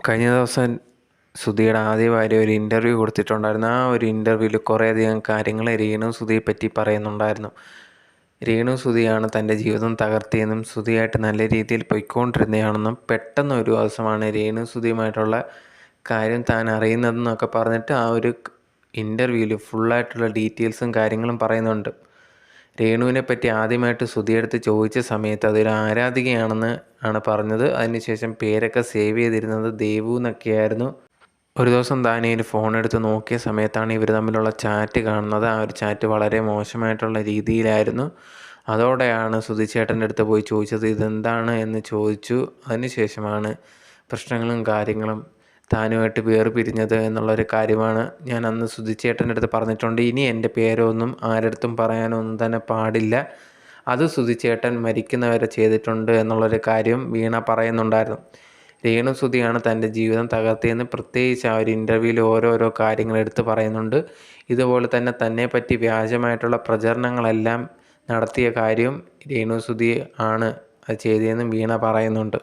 കഴിഞ്ഞ ദിവസം സുധിയുടെ ആദ്യ ഭാര്യ ഒരു ഇൻ്റർവ്യൂ കൊടുത്തിട്ടുണ്ടായിരുന്നു. ആ ഒരു ഇൻ്റർവ്യൂവിൽ കുറേയധികം കാര്യങ്ങൾ രേണു സുധിയെ പറ്റി പറയുന്നുണ്ടായിരുന്നു. രേണു സുധിയാണ് തൻ്റെ ജീവിതം തകർത്തിയെന്നും സുധിയായിട്ട് നല്ല രീതിയിൽ പൊയ്ക്കൊണ്ടിരുന്നതാണെന്നും പെട്ടെന്ന് ഒരു ദിവസമാണ് രേണു സുധിയുമായിട്ടുള്ള കാര്യം താൻ അറിയുന്നതെന്നൊക്കെ പറഞ്ഞിട്ട് ആ ഒരു ഇൻ്റർവ്യൂവിൽ ഫുള്ളായിട്ടുള്ള ഡീറ്റെയിൽസും കാര്യങ്ങളും പറയുന്നുണ്ട്. രേണുവിനെ പറ്റി ആദ്യമായിട്ട് സുധിയെടുത്ത് ചോദിച്ച സമയത്ത് അതൊരു ആരാധികയാണെന്ന് ആണ് പറഞ്ഞത്. അതിനുശേഷം പേരൊക്കെ സേവ് ചെയ്തിരുന്നത് ദേവു എന്നൊക്കെയായിരുന്നു. ഒരു ദിവസം ദാനിയേൽ ഫോൺ എടുത്ത് നോക്കിയ സമയത്താണ് ഇവർ തമ്മിലുള്ള ചാറ്റ് കാണുന്നത്. ആ ഒരു ചാറ്റ് വളരെ മോശമായിട്ടുള്ള രീതിയിലായിരുന്നു. അതോടെയാണ് സുധി ചേട്ടൻ്റെ അടുത്ത് പോയി ചോദിച്ചത് ഇതെന്താണ് എന്ന് ചോദിച്ചു. അതിനുശേഷമാണ് പ്രശ്നങ്ങളും കാര്യങ്ങളും താനുമായിട്ട് വേർപിരിഞ്ഞത് എന്നുള്ളൊരു കാര്യമാണ് ഞാൻ അന്ന് സുധി ചേട്ടൻ്റെ അടുത്ത് പറഞ്ഞിട്ടുണ്ട്. ഇനി എൻ്റെ പേരൊന്നും ആരടുത്തും പറയാനൊന്നും തന്നെ പാടില്ല, അത് സുധി ചേട്ടൻ മരിക്കുന്നവരെ ചെയ്തിട്ടുണ്ട് എന്നുള്ളൊരു കാര്യം വീണ പറയുന്നുണ്ടായിരുന്നു. രേണു സുധിയാണ് തൻ്റെ ജീവിതം തകർത്തിയെന്ന് പ്രത്യേകിച്ച് ആ ഒരു ഇൻ്റർവ്യൂവിൽ ഓരോരോ കാര്യങ്ങൾ എടുത്ത് പറയുന്നുണ്ട്. ഇതുപോലെ തന്നെ തന്നെ പറ്റി വ്യാജമായിട്ടുള്ള പ്രചരണങ്ങളെല്ലാം നടത്തിയ കാര്യം രേണു സുധി ആണ് അത് ചെയ്തതെന്നും വീണ പറയുന്നുണ്ട്.